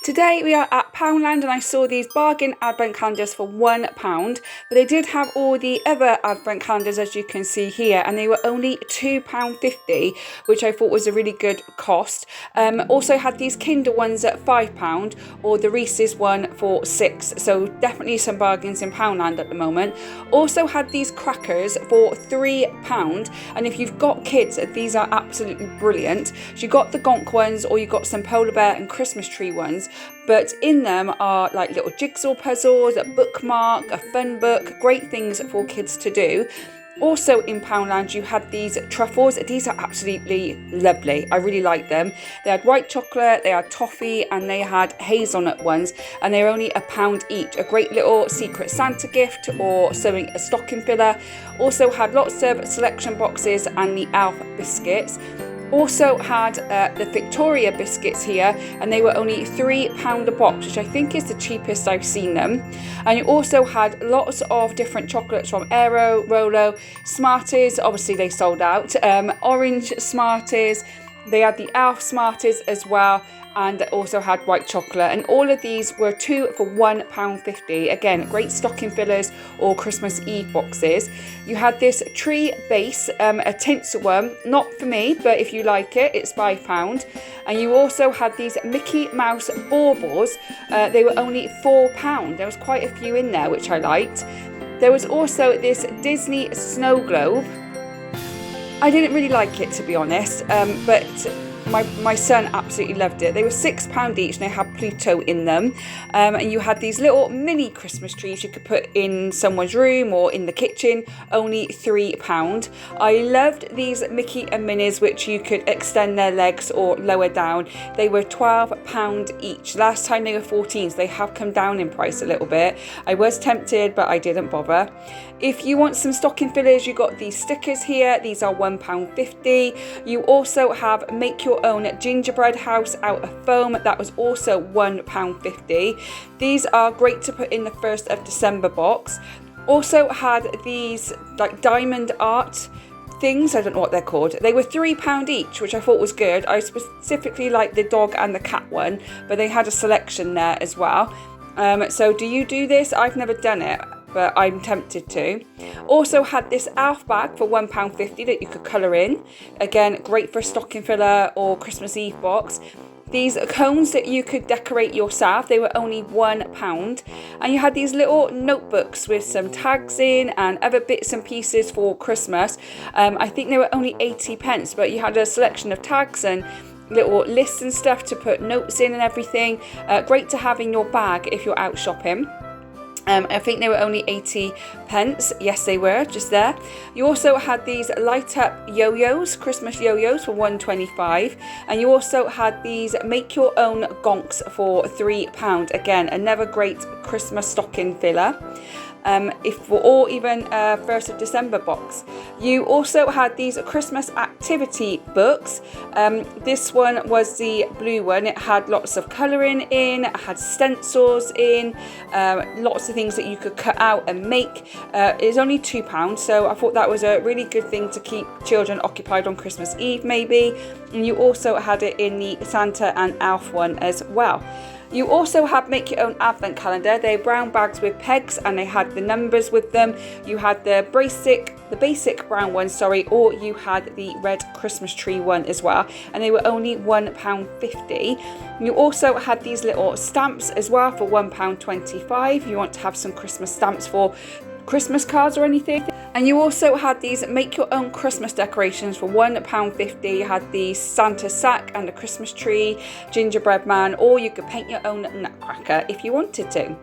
Today we are at Poundland and I saw these bargain advent calendars for £1, but they did have all the other advent calendars as you can see here, and they were only £2.50, which I thought was a really good cost. Also had these Kinder ones at £5 or the Reese's one for £6, so definitely some bargains in Poundland at the moment. Also had these crackers for £3, and if you've got kids, these are absolutely brilliant. So you got the Gonk ones or you got some polar bear and Christmas tree ones, but in them are like little jigsaw puzzles, a bookmark, a fun book, great things for kids to do. Also in Poundland you had these truffles. These are absolutely lovely. I really like them. They had white chocolate, they had toffee, and they had hazelnut ones, and they're only £1 each. A great little secret Santa gift or something, a stocking filler. Also had lots of selection boxes and the Elf biscuits. Also had the Victoria biscuits here, and they were only £3 a box, which I think is the cheapest I've seen them. And you also had lots of different chocolates from Aero, Rolo, Smarties, obviously they sold out, orange Smarties, they had the Elf Smarties as well, and also had white chocolate, and all of these were 2 for £1.50. Again, great stocking fillers or Christmas Eve boxes. You had this tree base, a tinsel one, not for me, but if you like it, it's £5. And you also had these Mickey Mouse baubles. They were only £4. There was quite a few in there, which I liked. There was also this Disney snow globe. I didn't really like it, to be honest, but my son absolutely loved it. They were £6 each and they had Pluto in them. And you had these little mini Christmas trees you could put in someone's room or in the kitchen, only £3. I loved these Mickey and Minnies, which you could extend their legs or lower down. They were £12 each. Last time they were 14, so they have come down in price a little bit. I was tempted, but I didn't bother. If you want some stocking fillers, you got these stickers here. These are £1.50. You also have make your own gingerbread house out of foam. That was also £1.50. These are great to put in the 1st of December box. Also had these like diamond art things, I don't know what they're called. They were £3 each, which I thought was good. I specifically liked the dog and the cat one, but they had a selection there as well. So do you do this? I've never done it, but I'm tempted to. Also had this Elf bag for £1.50 that you could colour in. Again, great for a stocking filler or Christmas Eve box. These cones that you could decorate yourself, they were only £1. And you had these little notebooks with some tags in and other bits and pieces for Christmas. I think they were only 80p, but you had a selection of tags and little lists and stuff to put notes in and everything. Great to have in your bag if you're out shopping. I think they were only 80p. Yes, they were, just there. You also had these light up yo-yos, Christmas yo-yos for £1.25. And you also had these make your own gonks for £3. Again, another great Christmas stocking filler. Or even 1st of December box. You also had these Christmas activity books. This one was the blue one. It had lots of colouring in, it had stencils in, lots of things that you could cut out and make. It was only £2, so I thought that was a really good thing to keep children occupied on Christmas Eve maybe. And you also had it in the Santa and Elf one as well. You also had make your own advent calendar. They're brown bags with pegs and they had the numbers with them. You had the basic brown one, or you had the red Christmas tree one as well, and they were only £1.50. You also had these little stamps as well for £1.25. If you want to have some Christmas stamps for Christmas cards or anything. And you also had these make your own Christmas decorations for £1.50. You had the Santa sack and a Christmas tree, gingerbread man, or you could paint your own nutcracker if you wanted to.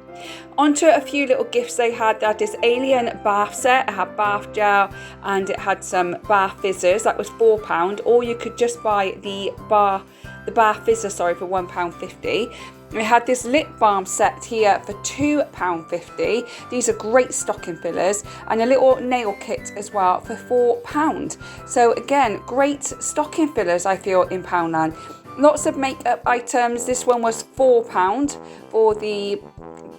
Onto a few little gifts they had. They had this alien bath set. It had bath gel and it had some bath fizzers. That was £4. Or you could just buy the bath fizzer, for £1.50. We had this lip balm set here for £2.50. These are great stocking fillers, and a little nail kit as well for £4. So again, great stocking fillers I feel in Poundland. Lots of makeup items. This one was £4 for the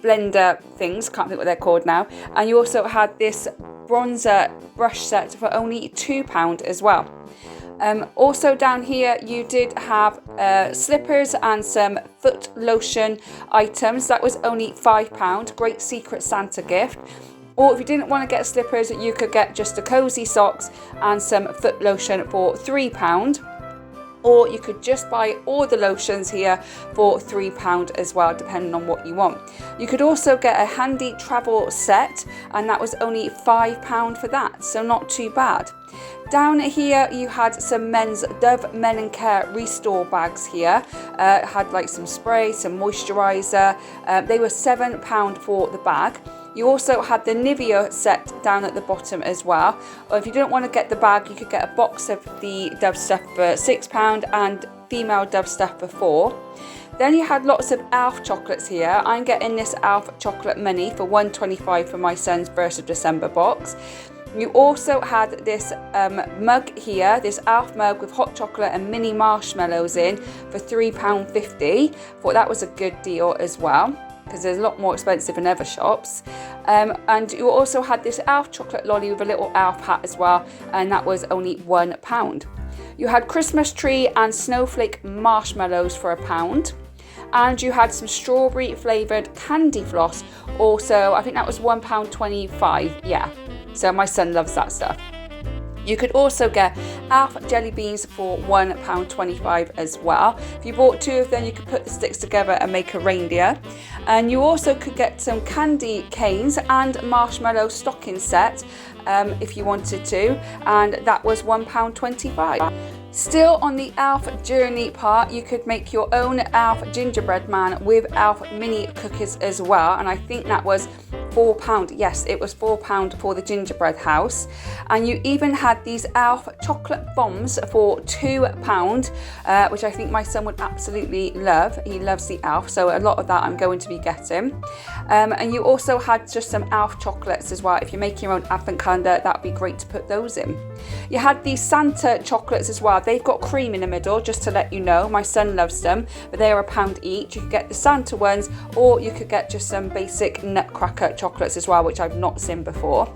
blender things, can't think what they're called now. And you also had this bronzer brush set for only £2 as well. Also down here you did have slippers and some foot lotion items. That was only £5. Great Secret Santa gift. Or if you didn't want to get slippers, you could get just the cozy socks and some foot lotion for £3. Or you could just buy all the lotions here for £3 as well, depending on what you want. You could also get a handy travel set, and that was only £5 for that, so not too bad. Down here you had some men's Dove Men & Care Restore bags here. Had like some spray, some moisturiser. They were £7 for the bag. You also had the Nivea set down at the bottom as well. Or if you didn't want to get the bag, you could get a box of the Dove stuff for £6 and female Dove stuff for £4. Then you had lots of Alf chocolates here. I'm getting this Alf chocolate mini for £1.25 for my son's 1st of December box. You also had this mug here, this Alf mug with hot chocolate and mini marshmallows in for £3.50. Thought that was a good deal as well, because there's a lot more expensive in other shops. And you also had this Alf chocolate lolly with a little Alf hat as well, and that was only £1. You had Christmas tree and snowflake marshmallows for £1. And you had some strawberry flavoured candy floss, also, I think that was £1.25, yeah. So my son loves that stuff. You could also get Alf jelly beans for £1.25 as well. If you bought 2 of them, you could put the sticks together and make a reindeer. And you also could get some candy canes and marshmallow stocking set if you wanted to, and that was £1.25. Still on the Alf journey part, you could make your own Alf gingerbread man with Alf mini cookies as well, and I think that was £4. Yes, it was £4 for the gingerbread house. And you even had these Alf chocolate bombs for £2, which I think my son would absolutely love. He loves the Alf, so a lot of that I'm going to be getting. And you also had just some Alf chocolates as well. If you're making your own advent calendar, that would be great to put those in. You had these Santa chocolates as well. They've got cream in the middle, just to let you know. My son loves them, but they are £1 each. You could get the Santa ones, or you could get just some basic nutcracker chocolates as well, which I've not seen before.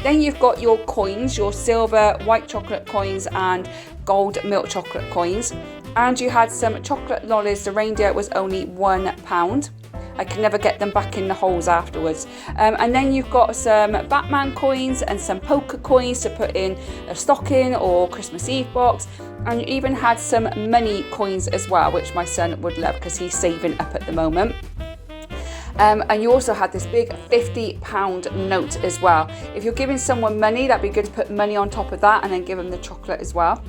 Then you've got your coins, your silver white chocolate coins and gold milk chocolate coins. And you had some chocolate lollies. The reindeer was only £1. I can never get them back in the holes afterwards. And then you've got some Batman coins and some poker coins to put in a stocking or Christmas Eve box. And you even had some money coins as well, which my son would love because he's saving up at the moment. And you also had this big £50 note as well. If you're giving someone money, that'd be good to put money on top of that and then give them the chocolate as well.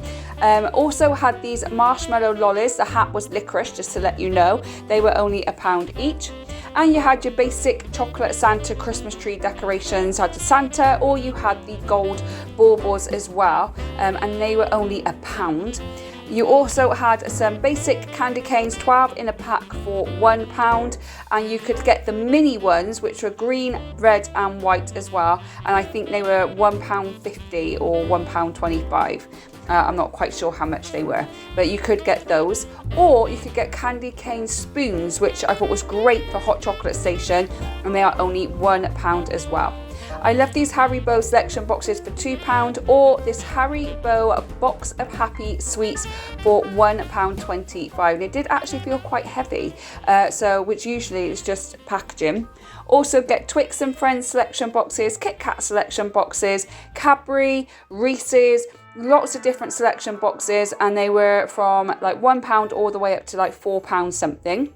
Also had these marshmallow lollies. The hat was licorice, just to let you know. They were only £1 each. And you had your basic chocolate Santa Christmas tree decorations, had the Santa, or you had the gold baubles as well, and they were only £1. You also had some basic candy canes, 12 in a pack for £1, and you could get the mini ones, which were green, red and white as well, and I think they were £1.50 or £1.25. I'm not quite sure how much they were, but you could get those. Or you could get candy cane spoons, which I thought was great for hot chocolate station, and they are only £1 as well. I love these Haribo selection boxes for £2, or this Haribo box of happy sweets for £1.25. It did actually feel quite heavy, which usually is just packaging. Also get Twix and Friends selection boxes, Kit Kat selection boxes, Cadbury, Reese's, lots of different selection boxes, and they were from like £1 all the way up to like £4 something.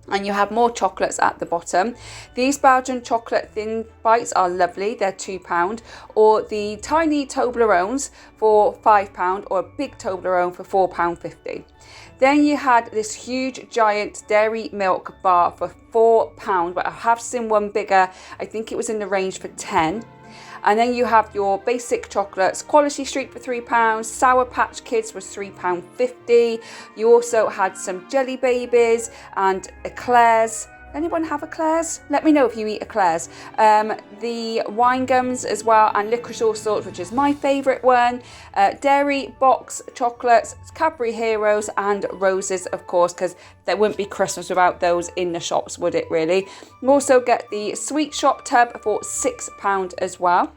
And you have more chocolates at the bottom. These Belgian chocolate thin bites are lovely, they're £2, or the tiny Toblerones for £5, or a big Toblerone for £4.50. Then you had this huge giant dairy milk bar for £4, but I have seen one bigger. I think it was in the range for £10. And then you have your basic chocolates, Quality Street for £3, Sour Patch Kids was £3.50. You also had some Jelly Babies and eclairs. Anyone have eclairs? Let me know if you eat eclairs. The wine gums as well, and licorice all sorts, which is my favourite one. Dairy box chocolates, Cadbury Heroes and roses, of course, because there wouldn't be Christmas without those in the shops, would it really? You also get the sweet shop tub for £6 as well.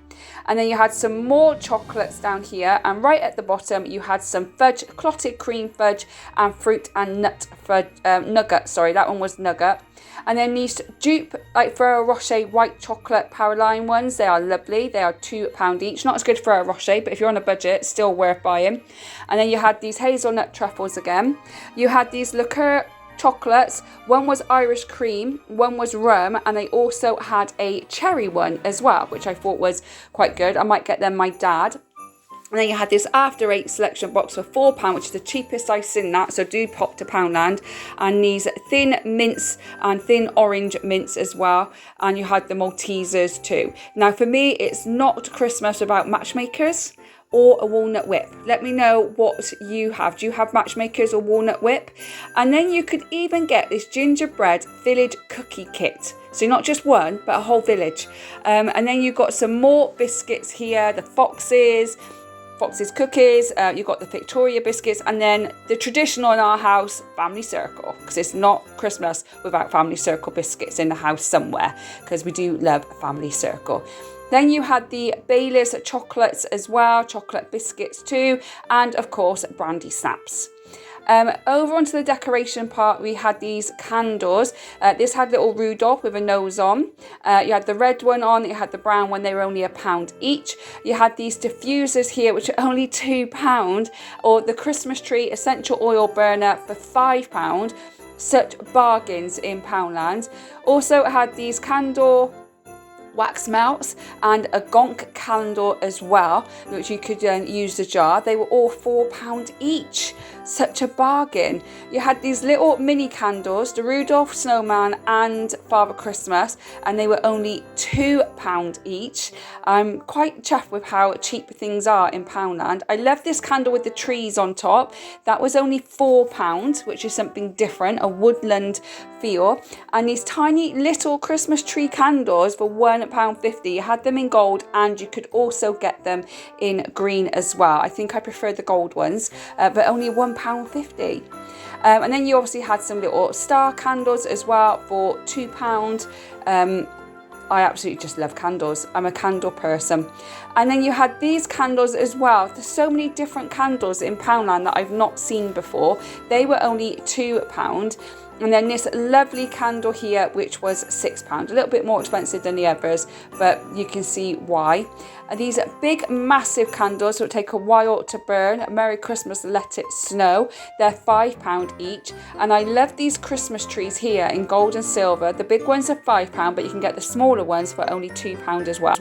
And then you had some more chocolates down here, and right at the bottom you had some fudge, clotted cream fudge, and fruit and nut fudge, nugget, sorry, that one was nugget. And then these dupe, like Ferrero Rocher white chocolate Paraline ones, they are lovely. They are £2 each. Not as good Ferrero Rocher, but if you're on a budget, still worth buying. And then you had these hazelnut truffles again. You had these liqueur chocolates. One was Irish cream, one was rum, and they also had a cherry one as well, which I thought was quite good. I might get them my dad. And then you had this After 8 selection box for £4, which is the cheapest I've seen that, so do pop to Poundland. And these thin mints and thin orange mints as well. And you had the Maltesers too. Now for me, it's not Christmas without matchmakers or a walnut whip. Let me know what you have. Do you have matchmakers or walnut whip? And then you could even get this gingerbread village cookie kit. So not just one, but a whole village. And then you've got some more biscuits here, the Fox's cookies, you've got the Victoria biscuits, and then the traditional in our house, family circle, because it's not Christmas without family circle biscuits in the house somewhere, because we do love family circle. Then you had the Bailey's chocolates as well, chocolate biscuits too, and of course brandy snaps. Over onto the decoration part, we had these candles. This had little Rudolph with a nose on. You had the red one on, you had the brown one, they were only £1 each. You had these diffusers here, which are only £2, or the Christmas tree essential oil burner for £5. Such bargains in Poundland. Also had these candle wax melts and a gonk candle as well, which you could use the jar. They were all £4 each. Such a bargain. You had these little mini candles, the Rudolph Snowman and Father Christmas, and they were only £2 each. I'm quite chuffed with how cheap things are in Poundland. I love this candle with the trees on top. That was only £4, which is something different, a woodland feel. And these tiny little Christmas tree candles for £1.50. You had them in gold, and you could also get them in green as well. I think I prefer the gold ones, but only £1.50. And then you obviously had some little star candles as well for £2. I absolutely just love candles. I'm a candle person. And then you had these candles as well. There's so many different candles in Poundland that I've not seen before. They were only £2. And then this lovely candle here, which was £6, a little bit more expensive than the others, but you can see why. And these big, massive candles will take a while to burn. Merry Christmas, Let It Snow. They're £5 each. And I love these Christmas trees here in gold and silver. The big ones are £5, but you can get the smaller ones for only £2 as well.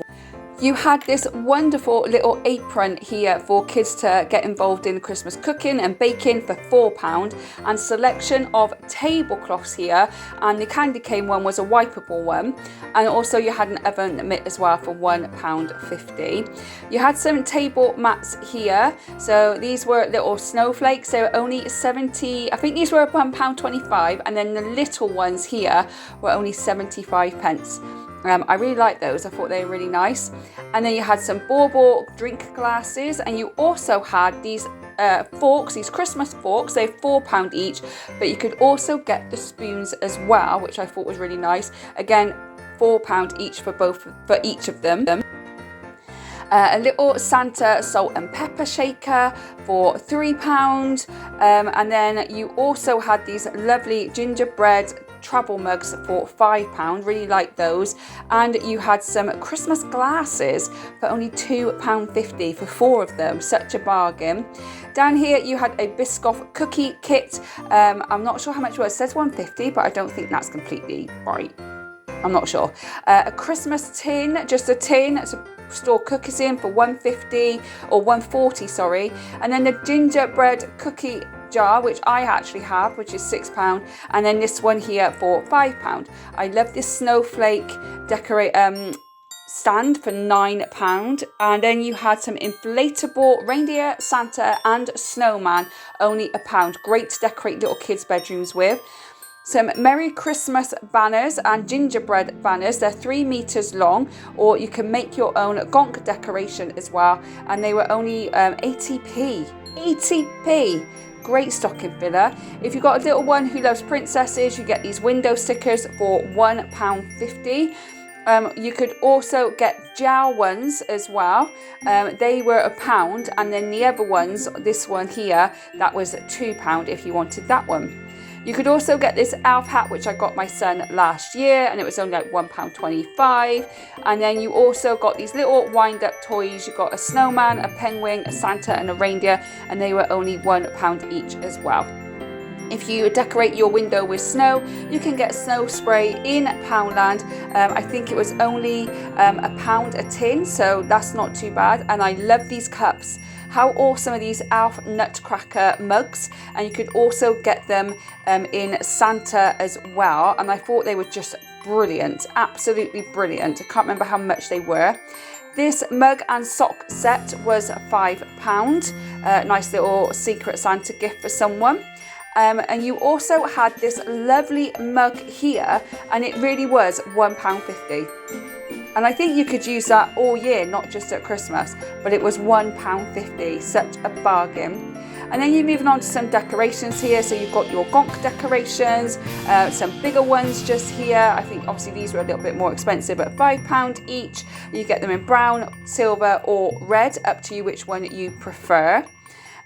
You had this wonderful little apron here for kids to get involved in Christmas cooking and baking for £4, and selection of tablecloths here, and the candy cane one was a wipeable one, and also you had an oven mitt as well for £1.50. You had some table mats here, so these were little snowflakes. They were only 70, I think these were £1.25, and then the little ones here were only 75 pence. I really like those. I thought they were really nice. And then you had some bauble drink glasses, and you also had these forks, these Christmas forks. They're £4 each, but you could also get the spoons as well, which I thought was really nice. Again, £4 each for each of them. A little Santa salt and pepper shaker for £3, and then you also had these lovely gingerbread travel mugs for £5, really like those. And you had some Christmas glasses for only £2.50 for 4 of them. Such a bargain. Down here you had a Biscoff cookie kit. I'm not sure how much it was. It says £1.50, but I don't think that's completely right. I'm not sure. A Christmas tin, just a tin to store cookies in for £1.50 or £1.40, sorry. And then the gingerbread cookie jar, which I actually have, which is £6, and then this one here for £5. I love this snowflake decorate stand for £9, and then you had some inflatable reindeer, Santa and snowman, only £1. Great to decorate little kids' bedrooms with. Some Merry Christmas banners and gingerbread banners. They're 3 meters long, or you can make your own gonk decoration as well, and they were only 80p. 80p. Great stocking filler. If you've got a little one who loves princesses, you get these window stickers for £1.50. You could also get gel ones as well. They were £1, and then the other ones, this one here, that was £2 if you wanted that one. You could also get this elf hat, which I got my son last year, and it was only like £1.25. And then you also got these little wind-up toys. You got a snowman, a penguin, a Santa, and a reindeer, and they were only £1 each as well. If you decorate your window with snow, you can get snow spray in Poundland. I think it was only £1 a tin, so that's not too bad. And I love these cups. How awesome are these Elf Nutcracker mugs? And you could also get them in Santa as well. And I thought they were just brilliant, absolutely brilliant. I can't remember how much they were. This mug and sock set was £5. Nice little Secret Santa gift for someone. And you also had this lovely mug here, and it really was £1.50. And I think you could use that all year, not just at Christmas, but it was £1.50, such a bargain. And then you're moving on to some decorations here. So you've got your gonk decorations, some bigger ones just here. I think obviously these were a little bit more expensive at £5 each. You get them in brown, silver or red, up to you which one you prefer.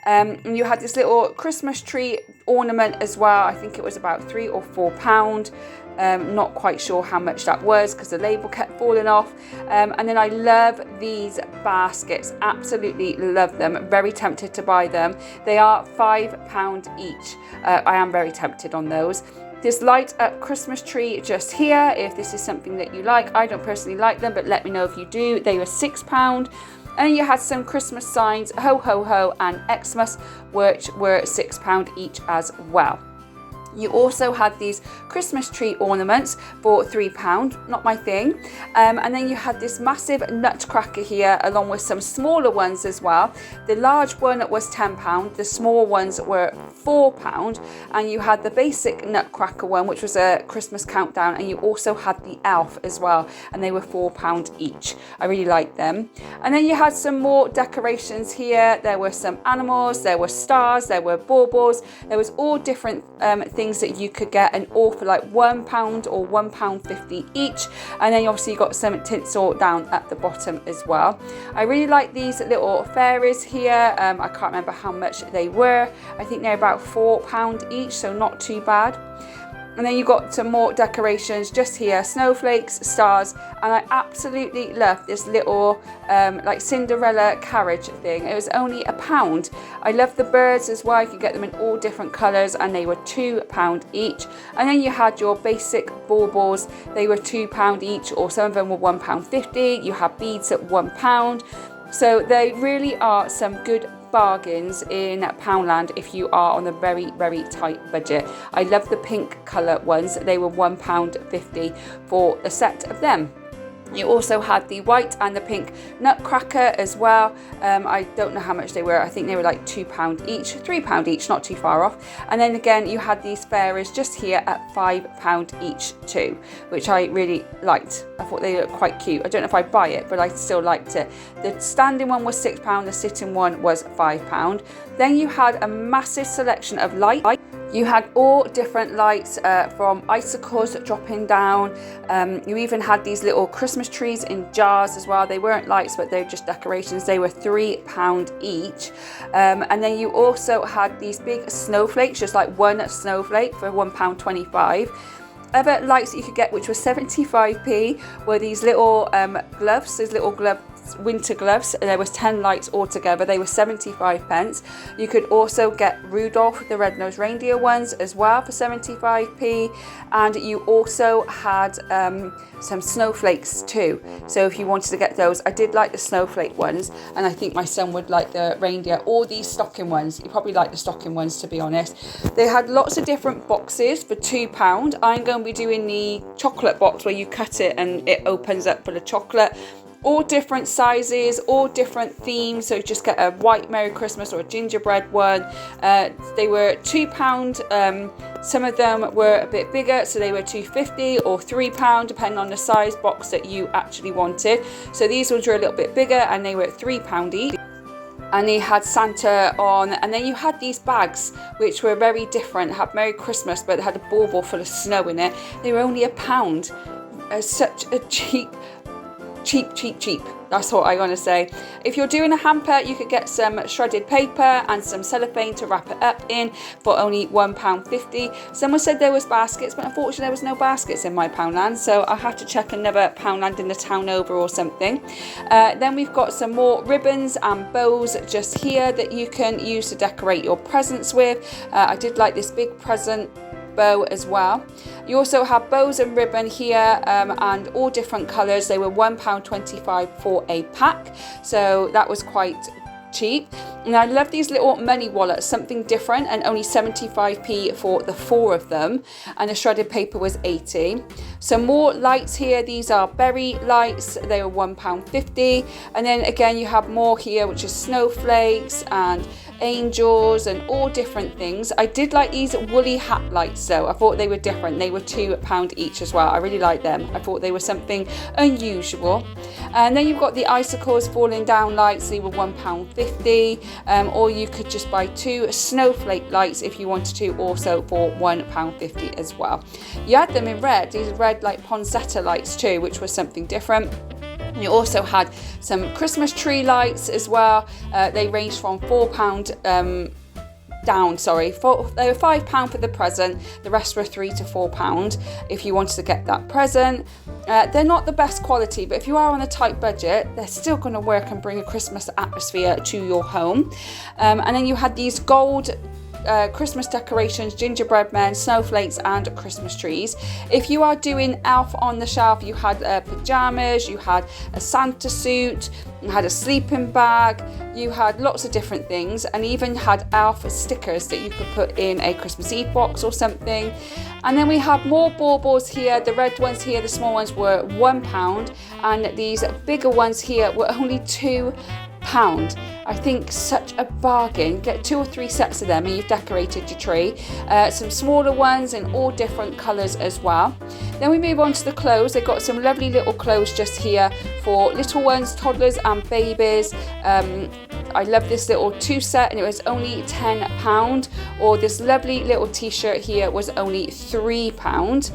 And you had this little Christmas tree ornament as well. I think it was about £3 or £4. Not quite sure how much that was because the label kept falling off. And then I love these baskets, absolutely love them. Very tempted to buy them. They are £5 each. I am very tempted on those. This light up Christmas tree just here, if this is something that you like. I don't personally like them, but let me know if you do. They were £6. And you had some Christmas signs, ho ho ho and Xmas, which were £6 each as well. You also had these Christmas tree ornaments for £3, not my thing. And then you had this massive nutcracker here, along with some smaller ones as well. The large one was £10, the small ones were £4, and you had the basic nutcracker one, which was a Christmas countdown, and you also had the elf as well, and they were £4 each. I really liked them. And then you had some more decorations here. There were some animals, there were stars, there were baubles, there was all different things that you could get, and all for like £1 or £1.50 each. And then obviously you got some tinsel down at the bottom as well. I really like these little fairies here. I can't remember how much they were. I think they're about £4 each, so not too bad. And then you got some more decorations just here, snowflakes, stars, and I absolutely love this little like Cinderella carriage thing. It was only £1. I love the birds as well. You could get them in all different colours, and they were £2 each. And then you had your basic baubles. They were £2 each, or some of them were £1.50. You have beads at £1. So they really are some good bargains in Poundland if you are on a very, very tight budget. I love the pink colour ones. They were £1.50 for a set of them. You also had the white and the pink nutcracker as well. I don't know how much they were. I think they were like £2 each, £3 each, not too far off. And then again, you had these fairies just here at £5 each too, which I really liked. I thought they looked quite cute. I don't know if I'd buy it, but I still liked it. The standing one was £6, the sitting one was £5. Then you had a massive selection of lights. You had all different lights from icicles dropping down. You even had these little Christmas trees in jars as well. They weren't lights, but they're just decorations. They were £3 each. And then you also had these big snowflakes, just like one snowflake for £1.25. Other lights that you could get, which were 75p, were these little gloves, winter gloves. There was 10 lights altogether. They were 75p. You could also get Rudolph the red-nosed reindeer ones as well for 75p, and you also had some snowflakes too. So if you wanted to get those, I did like the snowflake ones, and I think my son would like the reindeer or these stocking ones. He probably liked the stocking ones, to be honest. They had lots of different boxes for £2. I'm going to be doing the chocolate box where you cut it and it opens up full of chocolate. All different sizes, all different themes. So just get a white Merry Christmas or a gingerbread one. They were £2. Some of them were a bit bigger, so they were £2.50 or £3, depending on the size box that you actually wanted. So these ones were a little bit bigger, and they were £3 each. And they had Santa on, and then you had these bags which were very different. Had Merry Christmas, but they had a bauble full of snow in it. They were only £1. such a cheap. That's what I want to say. If you're doing a hamper, you could get some shredded paper and some cellophane to wrap it up in for only £1.50. Someone said there was baskets, but unfortunately there was no baskets in my Poundland, so I'll have to check another Poundland in the town over or something. Then we've got some more ribbons and bows just here that you can use to decorate your presents with. I did like this big present bow as well. You also have bows and ribbon here, and all different colours. They were £1.25 for a pack, so that was quite cheap. And I love these little money wallets, something different, and only 75p for the 4 of them, and the shredded paper was 80. Some more lights here. These are berry lights. They were £1.50. And then again you have more here, which is snowflakes and angels and all different things. I did like these woolly hat lights though. I thought they were different. They were £2 each as well. I really like them. I thought they were something unusual. And then you've got the icicles falling down lights. They were £1.50. Or you could just buy 2 snowflake lights if you wanted to, also for £1.50 as well. You had them in red, these red like poinsettia lights too, which was something different. You also had some Christmas tree lights as well. They ranged from £4 down, sorry, they were £5 for the present. The rest were £3 to £4 if you wanted to get that present. They're not the best quality, but if you are on a tight budget, they're still going to work and bring a Christmas atmosphere to your home. And then you had these gold Christmas decorations, gingerbread men, snowflakes and Christmas trees. If you are doing Elf on the Shelf, you had pyjamas, you had a Santa suit, you had a sleeping bag, you had lots of different things, and even had Elf stickers that you could put in a Christmas Eve box or something. And then we have more baubles here. The red ones here, the small ones, were £1, and these bigger ones here were only £2. I think such a bargain. Get 2 or 3 sets of them and you've decorated your tree. Some smaller ones in all different colours as well. Then we move on to the clothes. They've got some lovely little clothes just here for little ones, toddlers and babies. I love this little 2 set and it was only £10. Or this lovely little t-shirt here was only £3.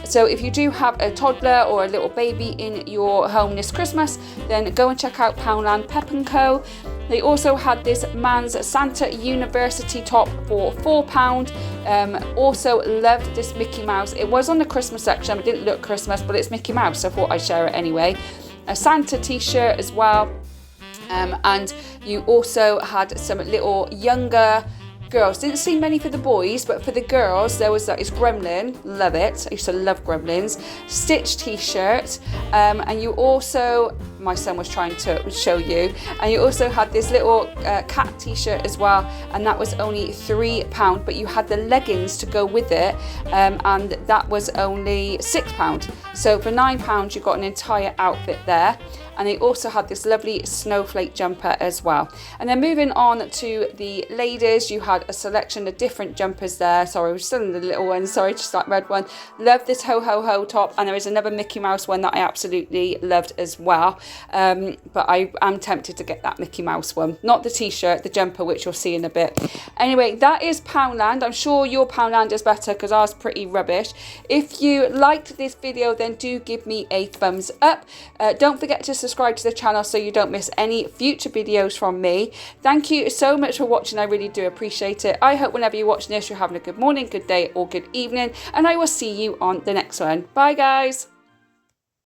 So if you do have a toddler or a little baby in your home this Christmas, then go and check out Poundland pep&co. They also had this man's Santa University top for £4. Also loved this Mickey Mouse. It was on the Christmas section, it didn't look Christmas, but it's Mickey Mouse, so I thought I'd share it anyway. A Santa t-shirt as well. And you also had some little younger girls. Didn't see many for the boys, but for the girls there was this Gremlin, love it, I used to love Gremlins, Stitch t-shirt, and you also, my son was trying to show you, and you also had this little cat t-shirt as well, and that was only £3, but you had the leggings to go with it, and that was only £6. So for £9 you got an entire outfit there. And they also had this lovely snowflake jumper as well. And then moving on to the ladies, you had a selection of different jumpers there. Sorry, we're still in the little one. Sorry, just that red one. Love this ho ho ho top. And there is another Mickey Mouse one that I absolutely loved as well. But I am tempted to get that Mickey Mouse one. Not the t-shirt, the jumper, which you'll see in a bit. Anyway, that is Poundland. I'm sure your Poundland is better because ours is pretty rubbish. If you liked this video, then do give me a thumbs up. Don't forget to subscribe to the channel so you don't miss any future videos from me. Thank you so much for watching. I really do appreciate it. I hope whenever you're watching this, you're having a good morning, good day or good evening, and I will see you on the next one. Bye guys.